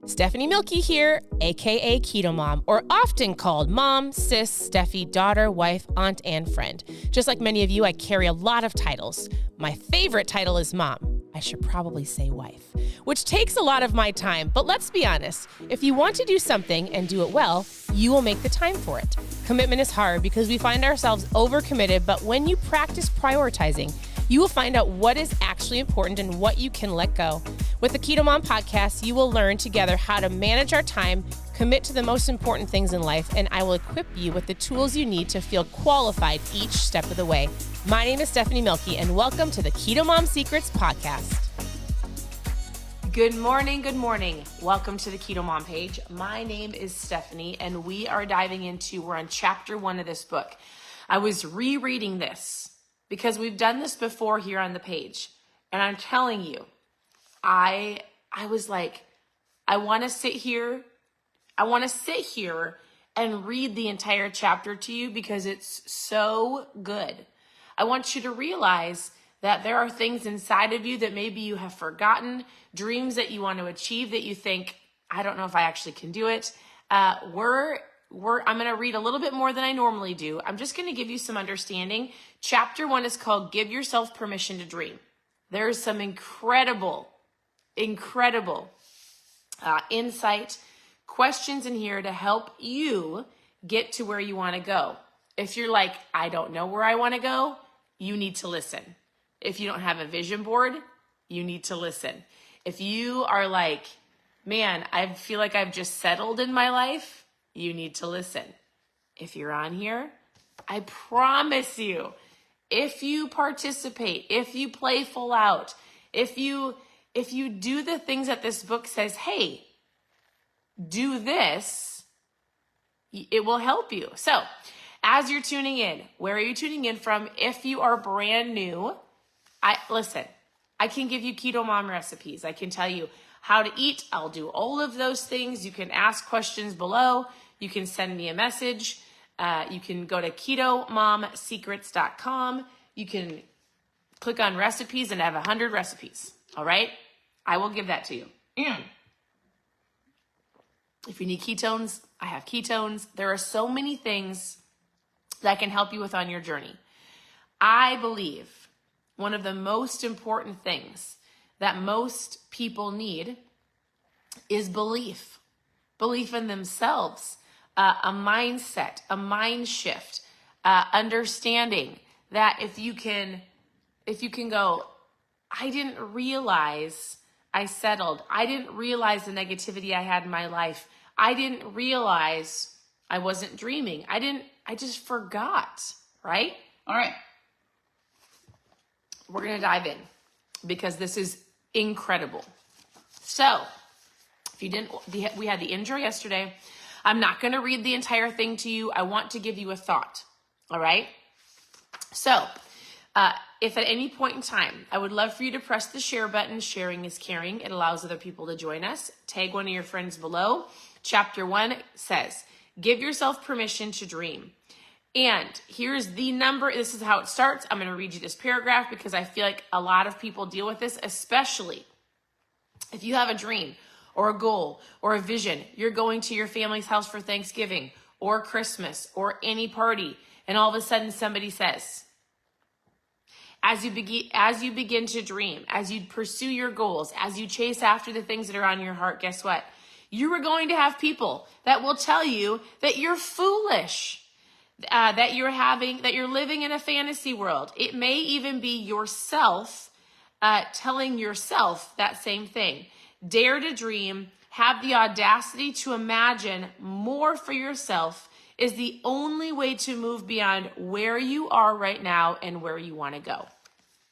Stephanie Milky here, aka KetoMOM, or often called mom, sis, Steffi, daughter, wife, aunt, and friend. Just like many of you, I carry a lot of titles. My favorite title is mom. I should probably say wife, which takes a lot of my time. But let's be honest, if you want to do something and do it well, you will make the time for it. Commitment is hard because we find ourselves overcommitted, but when you practice prioritizing, you will find out what is actually important and what you can let go. With the KetoMOM podcast, you will learn together how to manage our time, commit to the most important things in life, and I will equip you with the tools you need to feel qualified each step of the way. My name is Stephanie Milky, and welcome to the KetoMOM Secrets podcast. Good morning, good morning. Welcome to the KetoMOM page. My name is Stephanie, and we're on chapter 1 of this book. I was rereading this because we've done this before here on the page, and I'm telling you, I was like, I want to sit here and read the entire chapter to you because it's so good. I want you to realize that there are things inside of you that maybe you have forgotten, dreams that you want to achieve that you think, I don't know if I actually can do it. I'm going to read a little bit more than I normally do. I'm just going to give you some understanding. Chapter 1 is called Give Yourself Permission to Dream. There's some incredible insight, questions in here to help you get to where you want to go. If you're like, I don't know where I want to go, you need to listen. If you don't have a vision board, you need to listen. If you are like, man, I feel like I've just settled in my life, you need to listen. If you're on here, I promise you, if you participate, if you play full out, if you do the things that this book says, hey, do this, it will help you. So as you're tuning in, where are you tuning in from? If you are brand new, I can give you KetoMOM recipes. I can tell you how to eat. I'll do all of those things. You can ask questions below. You can send me a message. You can go to ketomomsecrets.com. You can click on recipes and I have 100 recipes. All right? I will give that to you. And if you need ketones, I have ketones. There are so many things that can help you with on your journey. I believe one of the most important things that most people need is belief in themselves, a mindset, a mind shift, understanding that if you can go, I didn't realize I settled. I didn't realize the negativity I had in my life. I didn't realize I wasn't dreaming. I just forgot, right? All right. We're going to dive in because this is incredible. So if you didn't, we had the intro yesterday. I'm not going to read the entire thing to you. I want to give you a thought. All right. So, if at any point in time, I would love for you to press the share button. Sharing is caring. It allows other people to join us. Tag one of your friends below. Chapter 1 says, give yourself permission to dream. And here's the number. This is how it starts. I'm going to read you this paragraph because I feel like a lot of people deal with this, especially if you have a dream or a goal or a vision. You're going to your family's house for Thanksgiving or Christmas or any party. And all of a sudden somebody says, as you begin to dream, as you pursue your goals, as you chase after the things that are on your heart, guess what? You are going to have people that will tell you that you're foolish, that you're living in a fantasy world. It may even be yourself telling yourself that same thing. Dare to dream, have the audacity to imagine more for yourself is the only way to move beyond where you are right now and where you want to go.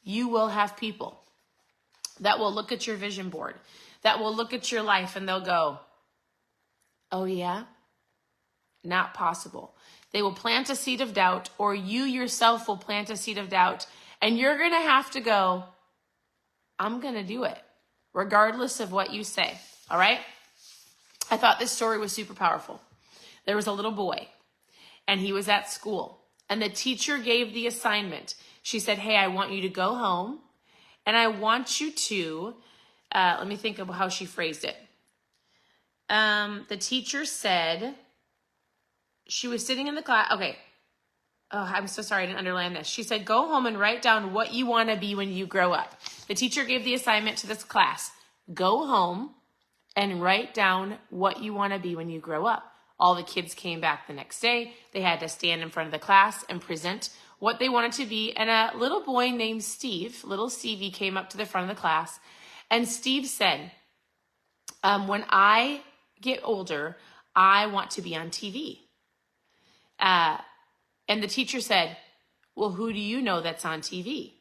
You will have people that will look at your vision board, that will look at your life and they'll go, oh yeah, not possible. They will plant a seed of doubt, or you yourself will plant a seed of doubt, and you're going to have to go, I'm going to do it, regardless of what you say. All right? I thought this story was super powerful. There was a little boy, and he was at school, and the teacher gave the assignment. She said, hey, I want you to go home, and I want you to, let me think of how she phrased it. The teacher said she was sitting in the class. Okay. Oh, I'm so sorry I didn't underline this. She said, go home and write down what you want to be when you grow up. The teacher gave the assignment to this class. Go home and write down what you want to be when you grow up. All the kids came back the next day. They had to stand in front of the class and present what they wanted to be. And a little boy named Steve, little Stevie, came up to the front of the class. And Steve said, when I get older, I want to be on TV. And the teacher said, well, who do you know that's on TV?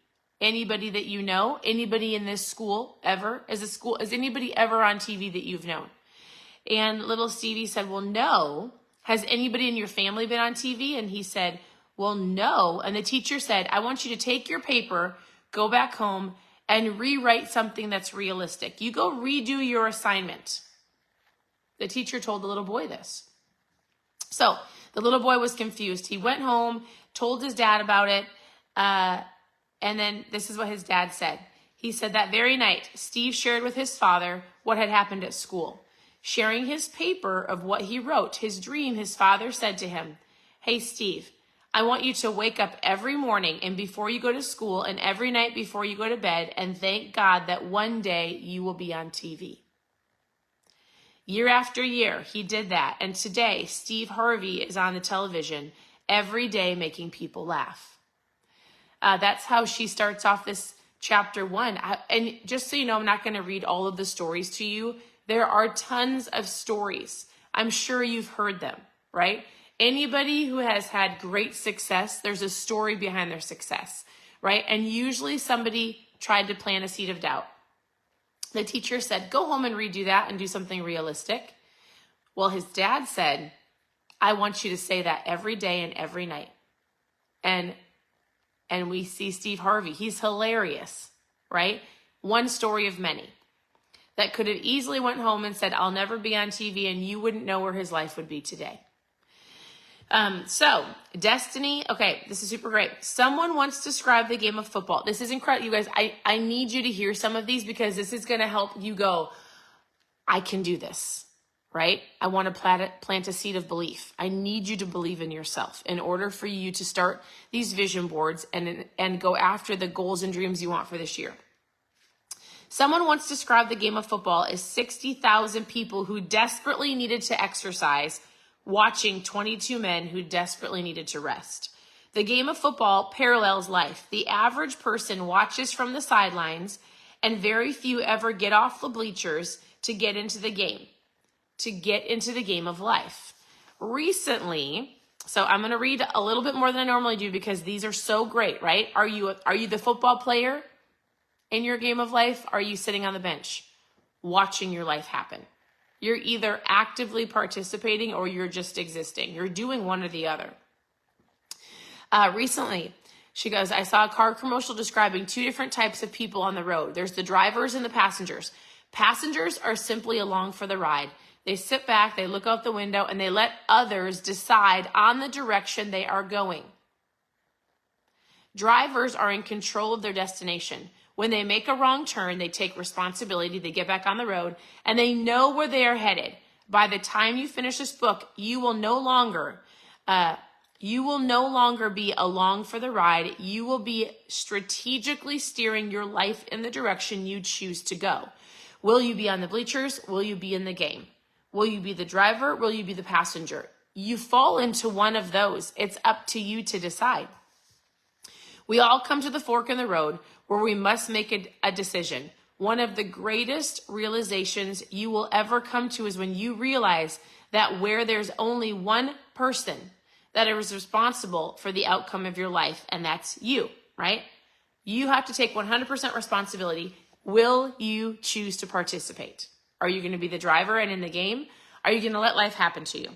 Anybody that you know? Anybody in this school ever? Is anybody ever on TV that you've known? And little Stevie said, well, no. Has anybody in your family been on TV? And he said, well, no. And the teacher said, I want you to take your paper, go back home, and rewrite something that's realistic. You go redo your assignment. The teacher told the little boy this. So the little boy was confused. He went home, told his dad about it, and then this is what his dad said. He said that very night, Steve shared with his father what had happened at school. Sharing his paper of what he wrote, his dream, his father said to him, hey, Steve, I want you to wake up every morning and before you go to school and every night before you go to bed and thank God that one day you will be on TV. Year after year, he did that. And today, Steve Harvey is on the television every day making people laugh. That's how she starts off this chapter 1. And just so you know, I'm not going to read all of the stories to you. There are tons of stories. I'm sure you've heard them, right? Anybody who has had great success, there's a story behind their success, right? And usually somebody tried to plant a seed of doubt. The teacher said, go home and redo that and do something realistic. Well, his dad said, I want you to say that every day and every night. And we see Steve Harvey. He's hilarious, right? One story of many that could have easily went home and said, I'll never be on TV, and you wouldn't know where his life would be today. So Destiny. Okay, this is super great. Someone once described the game of football. This is incredible. You guys, I need you to hear some of these because this is going to help you go, I can do this, right? I want to plant a seed of belief. I need you to believe in yourself in order for you to start these vision boards and go after the goals and dreams you want for this year. Someone once described the game of football as 60,000 people who desperately needed to exercise watching 22 men who desperately needed to rest. The game of football parallels life. The average person watches from the sidelines, and very few ever get off the bleachers to get into the game of life. Recently, so I'm going to read a little bit more than I normally do because these are so great, right? Are you the football player in your game of life? Are you sitting on the bench watching your life happen? You're either actively participating or you're just existing. You're doing one or the other. Recently, she goes, I saw a car commercial describing two different types of people on the road. There's the drivers and the passengers. Passengers are simply along for the ride. They sit back, they look out the window, and they let others decide on the direction they are going. Drivers are in control of their destination. When they make a wrong turn, they take responsibility, they get back on the road, and they know where they are headed. By the time you finish this book, you will no longer be along for the ride. You will be strategically steering your life in the direction you choose to go. Will you be on the bleachers? Will you be in the game? Will you be the driver? Will you be the passenger? You fall into one of those. It's up to you to decide. We all come to the fork in the road where we must make a decision. One of the greatest realizations you will ever come to is when you realize that where there's only one person that is responsible for the outcome of your life, and that's you, right? You have to take 100% responsibility. Will you choose to participate? Are you going to be the driver and in the game? Are you going to let life happen to you?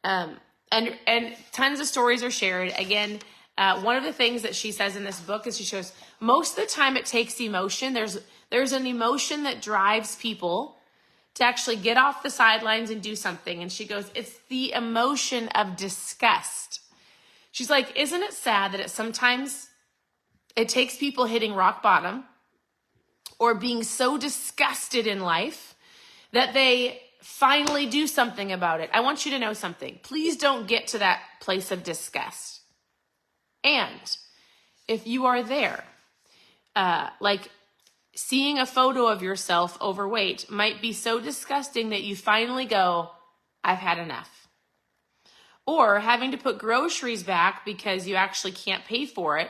And tons of stories are shared. Again, one of the things that she says in this book is she shows most of the time it takes emotion. There's an emotion that drives people to actually get off the sidelines and do something. And she goes, it's the emotion of disgust. She's like, isn't it sad that sometimes it takes people hitting rock bottom or being so disgusted in life that they finally do something about it. I want you to know something. Please don't get to that place of disgust. And if you are there, like seeing a photo of yourself overweight might be so disgusting that you finally go, I've had enough. Or having to put groceries back because you actually can't pay for it,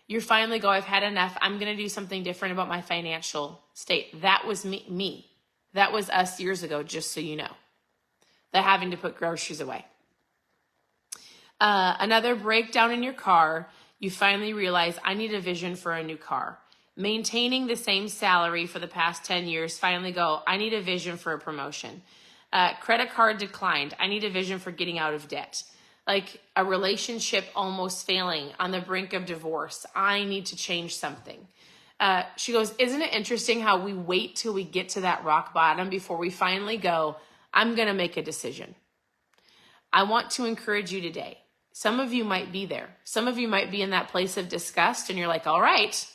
you finally go, I've had enough. I'm going to do something different about my financial state. That was me. That was us years ago, just so you know. That having to put groceries away. Another breakdown in your car, you finally realize I need a vision for a new car. Maintaining the same salary for the past 10 years, finally go, I need a vision for a promotion. Credit card declined. I need a vision for getting out of debt. Like a relationship almost failing, on the brink of divorce. I need to change something. She goes, isn't it interesting how we wait till we get to that rock bottom before we finally go, I'm going to make a decision. I want to encourage you today. Some of you might be there. Some of you might be in that place of disgust and you're like, all right,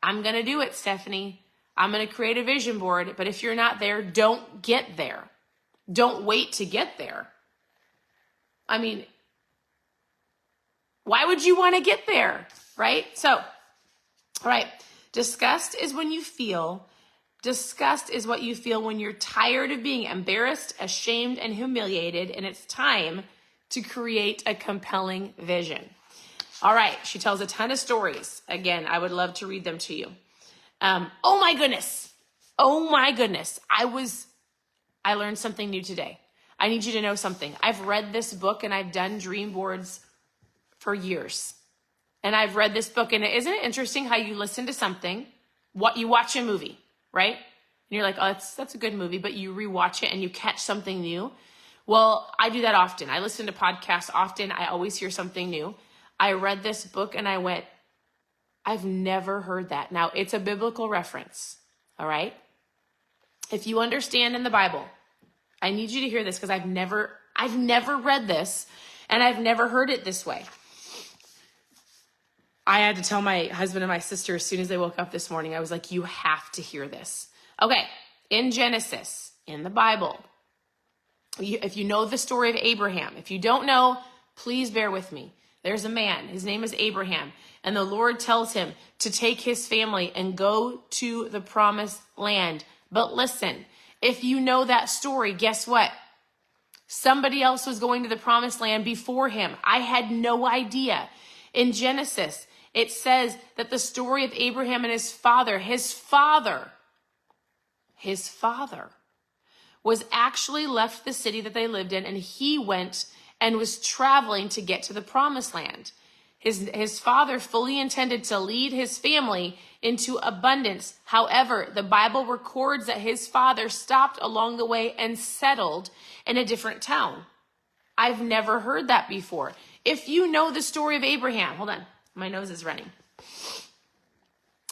I'm going to do it, Stephanie. I'm going to create a vision board. But if you're not there, don't get there. Don't wait to get there. I mean, why would you want to get there, right? So, all right. Disgust is what you feel when you're tired of being embarrassed, ashamed, and humiliated, and it's time to create a compelling vision. All right, she tells a ton of stories. Again, I would love to read them to you. Oh my goodness. I learned something new today. I need you to know something. I've read this book and I've done dream boards for years. And I've read this book, and isn't it interesting how you listen to something, what you watch a movie, right? And you're like, oh, that's a good movie, but you rewatch it and you catch something new. Well, I do that often. I listen to podcasts often. I always hear something new. I read this book and I went, I've never heard that. Now, it's a biblical reference, all right? If you understand in the Bible, I need you to hear this because I've never read this and I've never heard it this way. I had to tell my husband and my sister as soon as they woke up this morning, I was like, you have to hear this. Okay, in Genesis, in the Bible, if you know the story of Abraham, if you don't know, please bear with me. There's a man, his name is Abraham, and the Lord tells him to take his family and go to the promised land. But listen, if you know that story, guess what? Somebody else was going to the promised land before him. I had no idea. In Genesis, it says that the story of Abraham and his father was actually left the city that they lived in, and he went and was traveling to get to the promised land. His father fully intended to lead his family into abundance. However, the Bible records that his father stopped along the way and settled in a different town. I've never heard that before. If you know the story of Abraham, hold on, my nose is running.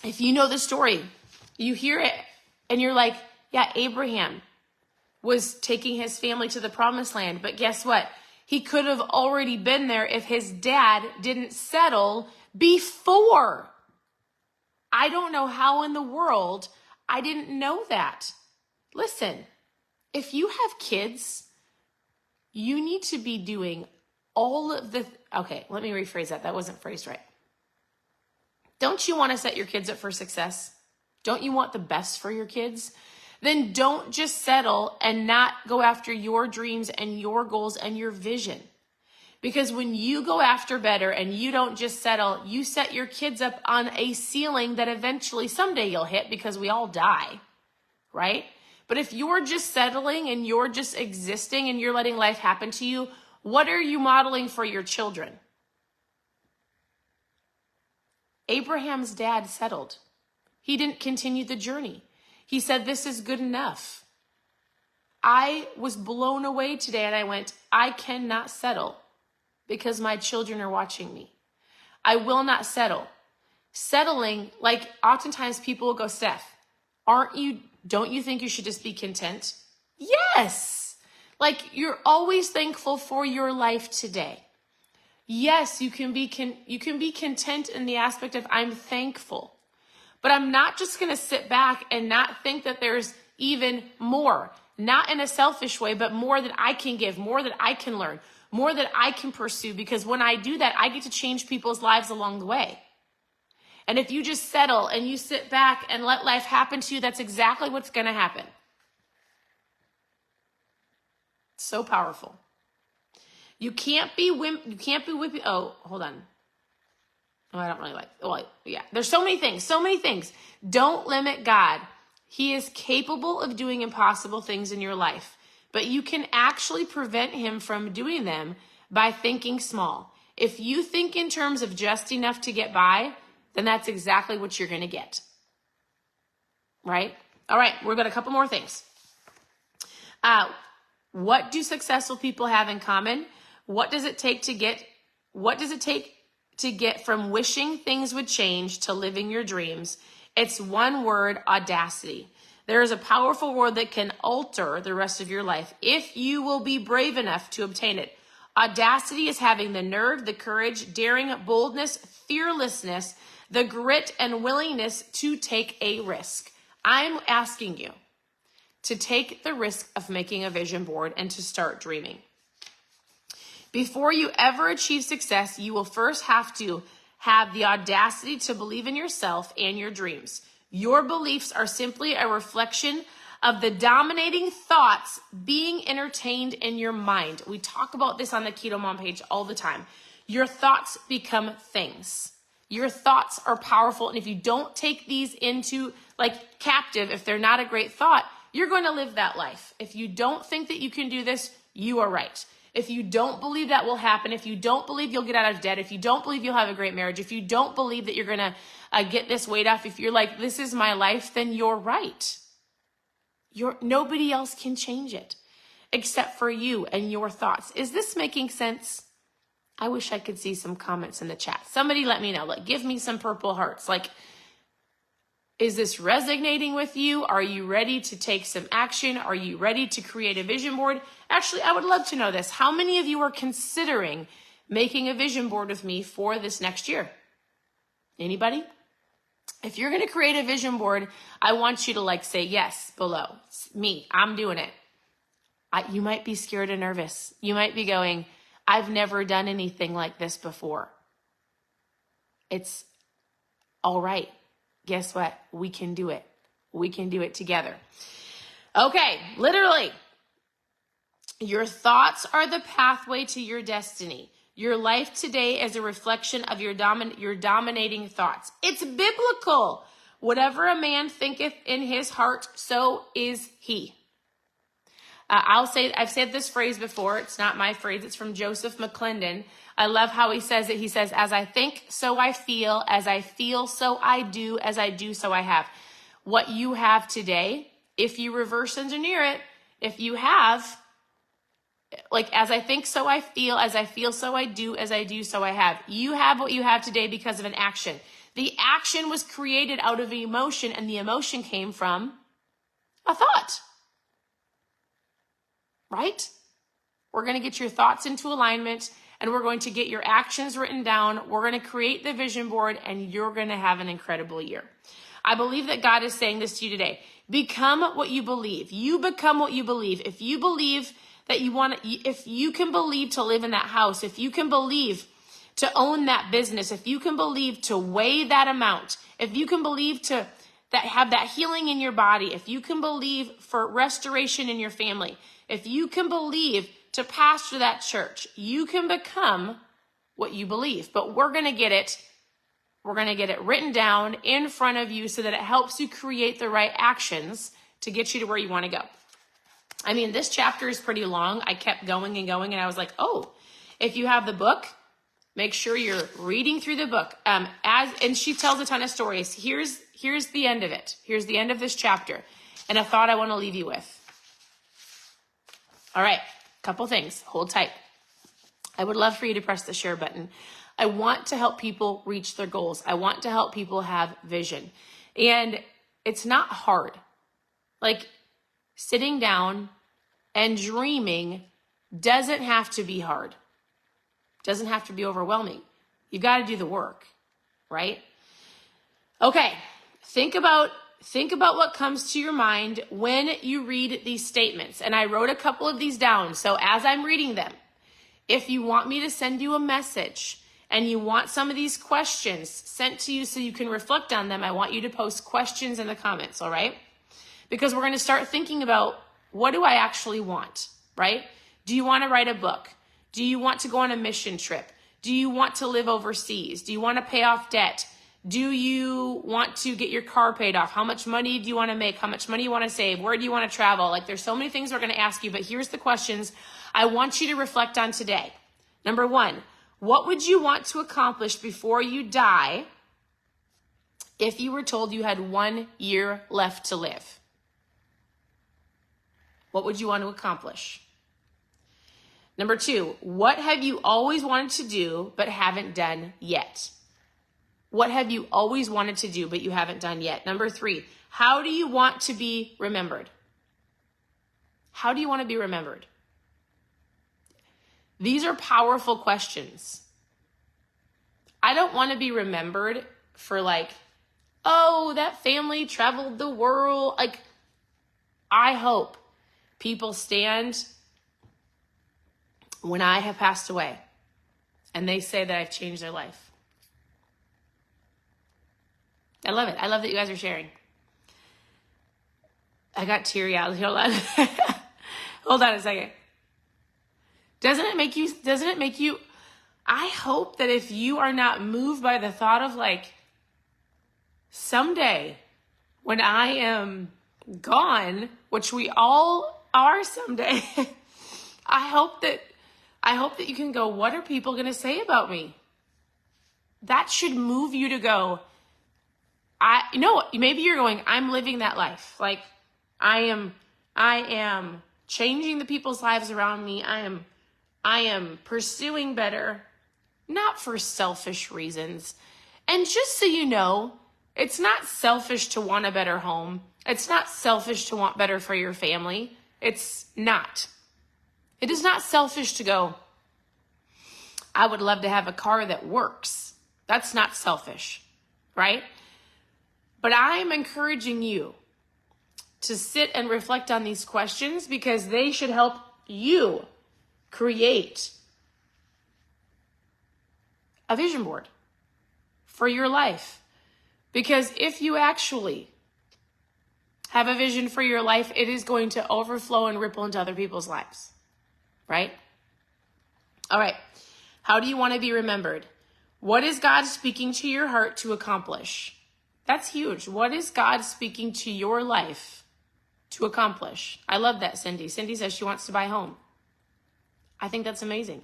If you know the story, you hear it and you're like, yeah, Abraham was taking his family to the promised land. But guess what? He could have already been there if his dad didn't settle before. I don't know how in the world I didn't know that. Listen, if you have kids, you need to be doing all of the, okay, let me rephrase that. That wasn't phrased right. Don't you want to set your kids up for success? Don't you want the best for your kids? Then don't just settle and not go after your dreams and your goals and your vision. Because when you go after better and you don't just settle, you set your kids up on a ceiling that eventually someday you'll hit because we all die, right? But if you're just settling and you're just existing and you're letting life happen to you, what are you modeling for your children? Abraham's dad settled. He didn't continue the journey. He said, this is good enough. I was blown away today and I went, I cannot settle because my children are watching me. I will not settle. Settling, like oftentimes people will go, Steph, don't you think you should just be content? Yes. Like you're always thankful for your life today. Yes, you can be content in the aspect of I'm thankful. But I'm not just going to sit back and not think that there's even more. Not in a selfish way, but more that I can give, more that I can learn, more that I can pursue. Because when I do that, I get to change people's lives along the way. And if you just settle and you sit back and let life happen to you, that's exactly what's going to happen. So powerful. You can't be whipping. Oh, hold on. Oh, I don't really like. Well, yeah. There's so many things. Don't limit God. He is capable of doing impossible things in your life, but you can actually prevent him from doing them by thinking small. If you think in terms of just enough to get by, then that's exactly what you're going to get. Right? All right. We've got a couple more things. What do successful people have in common? What does it take to get from wishing things would change to living your dreams? It's one word: audacity. There is a powerful word that can alter the rest of your life if you will be brave enough to obtain it. Audacity is having the nerve, the courage, daring, boldness, fearlessness, the grit and willingness to take a risk. I'm asking you to take the risk of making a vision board and to start dreaming. Before you ever achieve success, you will first have to have the audacity to believe in yourself and your dreams. Your beliefs are simply a reflection of the dominating thoughts being entertained in your mind. We talk about this on the KetoMOM page all the time. Your thoughts become things. Your thoughts are powerful, and if you don't take these into captive, if they're not a great thought, you're going to live that life. If you don't think that you can do this, you are right. If you don't believe that will happen, if you don't believe you'll get out of debt, if you don't believe you'll have a great marriage, if you don't believe that you're going to get this weight off, if you're like, this is my life, then you're right. Nobody else can change it except for you and your thoughts. Is this making sense? I wish I could see some comments in the chat. Somebody let me know. Give me some purple hearts. Is this resonating with you? Are you ready to take some action? Are you ready to create a vision board? Actually, I would love to know this. How many of you are considering making a vision board with me for this next year? Anybody? If you're going to create a vision board, I want you to say yes below. It's me, I'm doing it. You might be scared and nervous. You might be going, I've never done anything like this before. It's all right. Guess what? We can do it. We can do it together. Okay, literally, your thoughts are the pathway to your destiny. Your life today is a reflection of your dominating thoughts. It's biblical. Whatever a man thinketh in his heart, so is he. I've said this phrase before. It's not my phrase. It's from Joseph McClendon. I love how he says it. He says, as I think, so I feel. As I feel, so I do. As I do, so I have. What you have today, if you reverse engineer it, if you have, as I think, so I feel. As I feel, so I do. As I do, so I have. You have what you have today because of an action. The action was created out of emotion, and the emotion came from a thought. Right? We're going to get your thoughts into alignment, and we're going to get your actions written down. We're going to create the vision board, and you're going to have an incredible year. I believe that God is saying this to you today. Become what you believe. You become what you believe. If you believe that if you can believe to live in that house, if you can believe to own that business, if you can believe to weigh that amount, if you can believe to have that healing in your body, if you can believe for restoration in your family, if you can believe to pastor that church, you can become what you believe. But we're going to get it written down in front of you so that it helps you create the right actions to get you to where you want to go. I mean, this chapter is pretty long. I kept going and going, and I was like, oh, if you have the book, make sure you're reading through the book. And she tells a ton of stories. Here's the end of it. Here's the end of this chapter, and a thought I want to leave you with. All right, couple things. Hold tight. I would love for you to press the share button. I want to help people reach their goals. I want to help people have vision. And it's not hard. Sitting down and dreaming doesn't have to be hard. Doesn't have to be overwhelming. You've got to do the work, right? Okay, think about think about what comes to your mind when you read these statements. And I wrote a couple of these down. So as I'm reading them, if you want me to send you a message and you want some of these questions sent to you so you can reflect on them, I want you to post questions in the comments, all right? Because we're going to start thinking about, what do I actually want, right? Do you want to write a book? Do you want to go on a mission trip? Do you want to live overseas? Do you want to pay off debt? Do you want to get your car paid off? How much money do you want to make? How much money you want to save? Where do you want to travel? Like, there's so many things we're going to ask you, but here's the questions I want you to reflect on today. Number 1, what would you want to accomplish before you die if you were told you had 1 year left to live? What would you want to accomplish? Number 2, what have you always wanted to do but haven't done yet? What have you always wanted to do but you haven't done yet? Number 3, how do you want to be remembered? How do you want to be remembered? These are powerful questions. I don't want to be remembered for like, oh, that family traveled the world. Like, I hope people stand when I have passed away and they say that I've changed their life. I love it. I love that you guys are sharing. I got teary-eyed. Hold on. Hold on a second. Doesn't it make you, I hope that if you are not moved by the thought of like, someday when I am gone, which we all are someday, I hope that you can go, what are people going to say about me? That should move you to go, maybe you're going, I'm living that life. Like, I am changing the people's lives around me. I am pursuing better, not for selfish reasons. And just so you know, it's not selfish to want a better home. It's not selfish to want better for your family. It's not. It is not selfish to go, I would love to have a car that works. That's not selfish, right? But I'm encouraging you to sit and reflect on these questions because they should help you create a vision board for your life. Because if you actually have a vision for your life, it is going to overflow and ripple into other people's lives, right? All right. How do you want to be remembered? What is God speaking to your heart to accomplish? That's huge. What is God speaking to your life to accomplish? I love that, Cindy. Cindy says she wants to buy a home. I think that's amazing.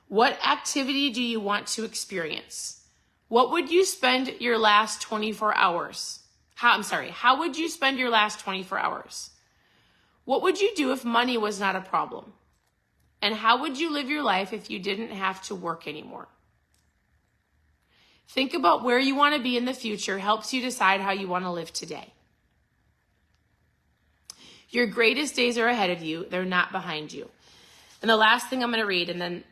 What activity do you want to experience? What would you spend your last 24 hours? How would you spend your last 24 hours? What would you do if money was not a problem? And how would you live your life if you didn't have to work anymore? Think about where you want to be in the future helps you decide how you want to live today. Your greatest days are ahead of you. They're not behind you. And the last thing I'm going to read, and then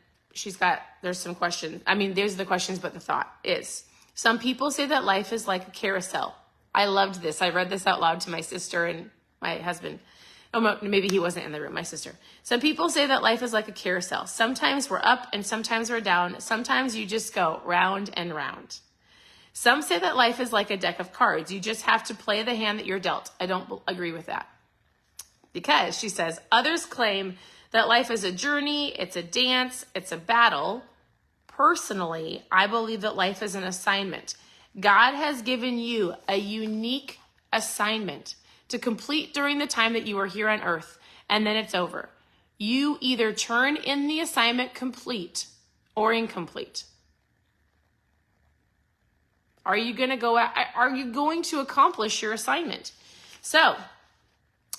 there's some questions. There's the questions, but the thought is, some people say that life is like a carousel. I loved this. I read this out loud to my sister and my husband. Oh, maybe he wasn't in the room, my sister. Some people say that life is like a carousel. Sometimes we're up and sometimes we're down. Sometimes you just go round and round. Some say that life is like a deck of cards. You just have to play the hand that you're dealt. I don't agree with that. Because, she says, others claim that life is a journey, it's a dance, it's a battle. Personally, I believe that life is an assignment. God has given you a unique assignment to complete during the time that you are here on earth, and then it's over. You either turn in the assignment complete or incomplete. Are you going to accomplish your assignment? So,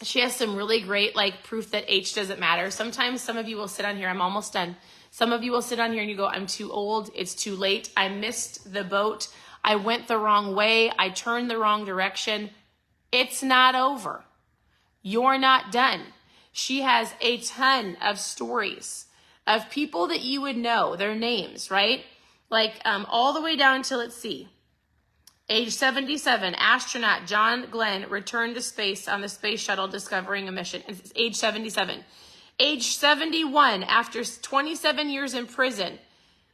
she has some really great proof that age doesn't matter. Sometimes some of you will sit on here, I'm almost done. Some of you will sit on here and you go, I'm too old, it's too late, I missed the boat, I went the wrong way, I turned the wrong direction. It's not over. You're not done. She has a ton of stories of people that you would know, their names, right? All the way down to, let's see, Age 77, astronaut John Glenn returned to space on the space shuttle discovering a mission. It's age 77. Age 71, after 27 years in prison,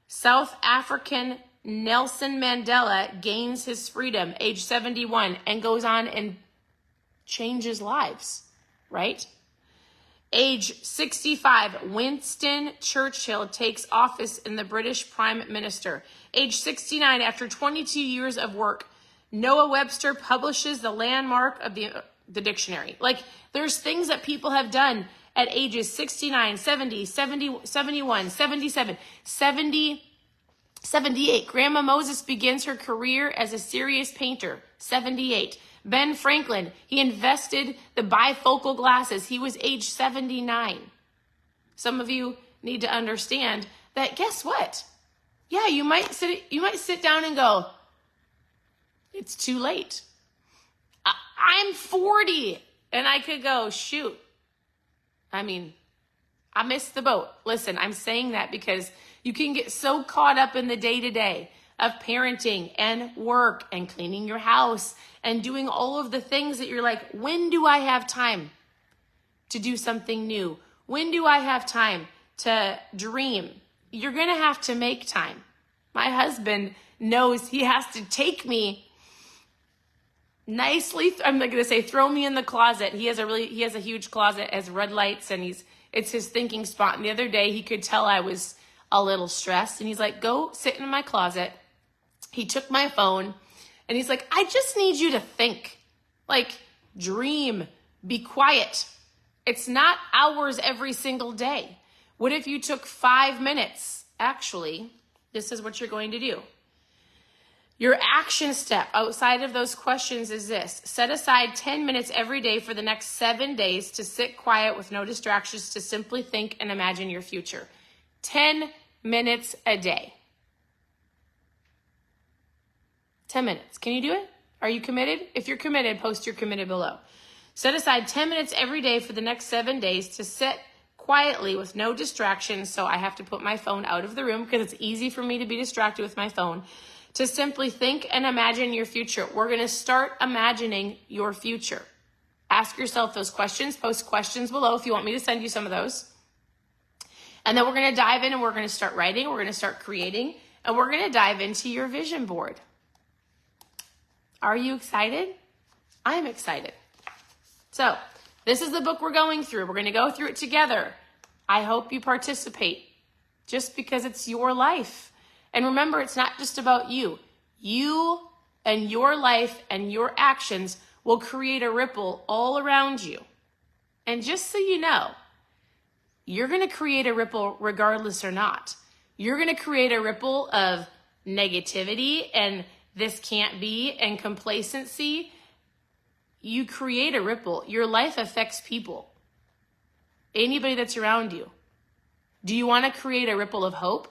South African Nelson Mandela gains his freedom, age 71, and goes on and changes lives, right? Age 65, Winston Churchill takes office in the British Prime Minister. Age 69, after 22 years of work, Noah Webster publishes the landmark of the dictionary. Like, there's things that people have done at ages 69, 70, 70, 71, 77, 70, 78. Grandma Moses begins her career as a serious painter, 78. Ben Franklin, he invested the bifocal glasses. He was age 79. Some of you need to understand that, guess what? Yeah, you might sit down and go, it's too late. I'm 40 and I could go, shoot. I mean, I missed the boat. Listen, I'm saying that because you can get so caught up in the day-to-day of parenting and work and cleaning your house and doing all of the things that you're like, when do I have time to do something new? When do I have time to dream? You're going to have to make time. My husband knows he has to take me nicely. I'm not going to say throw me in the closet. He has a huge closet, has red lights, and it's his thinking spot. And the other day he could tell I was a little stressed, and he's like, go sit in my closet. He took my phone and he's like, I just need you to think, like, dream, be quiet. It's not hours every single day. What if you took 5 minutes? Actually, this is what you're going to do. Your action step outside of those questions is this. Set aside 10 minutes every day for the next 7 days to sit quiet with no distractions, to simply think and imagine your future. 10 minutes a day. 10 minutes. Can you do it? Are you committed? If you're committed, post you're committed below. Set aside 10 minutes every day for the next 7 days to sit quietly with no distractions. So I have to put my phone out of the room because it's easy for me to be distracted with my phone. To simply think and imagine your future. We're going to start imagining your future. Ask yourself those questions. Post questions below if you want me to send you some of those. And then we're going to dive in and we're going to start writing. We're going to start creating. And we're going to dive into your vision board. Are you excited? I'm excited. So this is the book we're going through. We're going to go through it together. I hope you participate just because it's your life. And remember, it's not just about you. You and your life and your actions will create a ripple all around you. And just so you know, you're going to create a ripple regardless or not. You're going to create a ripple of negativity and this can't be and complacency. You create a ripple. Your life affects people. Anybody that's around you. Do you want to create a ripple of hope?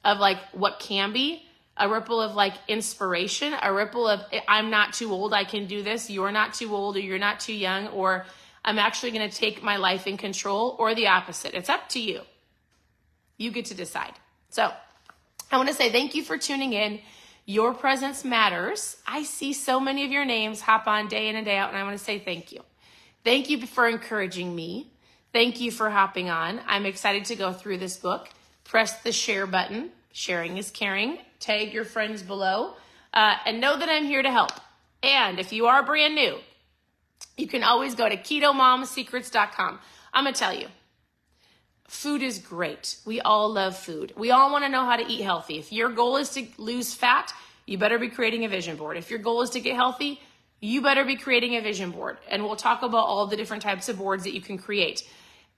Of like what can be? A ripple of like inspiration? A ripple of I'm not too old, I can do this. You're not too old or you're not too young, or I'm actually going to take my life in control, or the opposite. It's up to you. You get to decide. So I want to say thank you for tuning in. Your presence matters. I see so many of your names hop on day in and day out, and I want to say thank you. Thank you for encouraging me. Thank you for hopping on. I'm excited to go through this book. Press the share button. Sharing is caring. Tag your friends below. And know that I'm here to help. And if you are brand new, you can always go to KetoMomSecrets.com. I'm going to tell you, food is great. We all love food. We all want to know how to eat healthy. If your goal is to lose fat, you better be creating a vision board. If your goal is to get healthy, you better be creating a vision board. And we'll talk about all the different types of boards that you can create.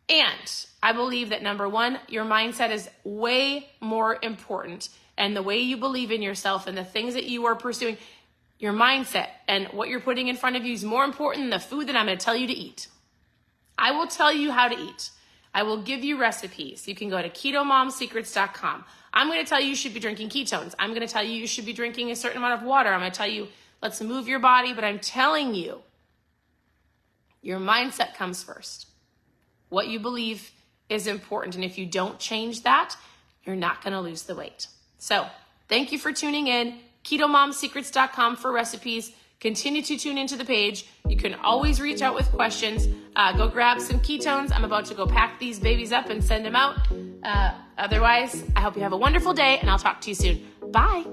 And I believe that number one, your mindset is way more important. And the way you believe in yourself and the things that you are pursuing, your mindset and what you're putting in front of you is more important than the food that I'm going to tell you to eat. I will tell you how to eat. I will give you recipes. You can go to KetoMomSecrets.com. I'm going to tell you you should be drinking ketones. I'm going to tell you you should be drinking a certain amount of water. I'm going to tell you, let's move your body. But I'm telling you, your mindset comes first. What you believe is important. And if you don't change that, you're not going to lose the weight. So thank you for tuning in. KetoMomSecrets.com for recipes. Continue to tune into the page. You can always reach out with questions. Go grab some ketones. I'm about to go pack these babies up and send them out. Otherwise, I hope you have a wonderful day, and I'll talk to you soon. Bye.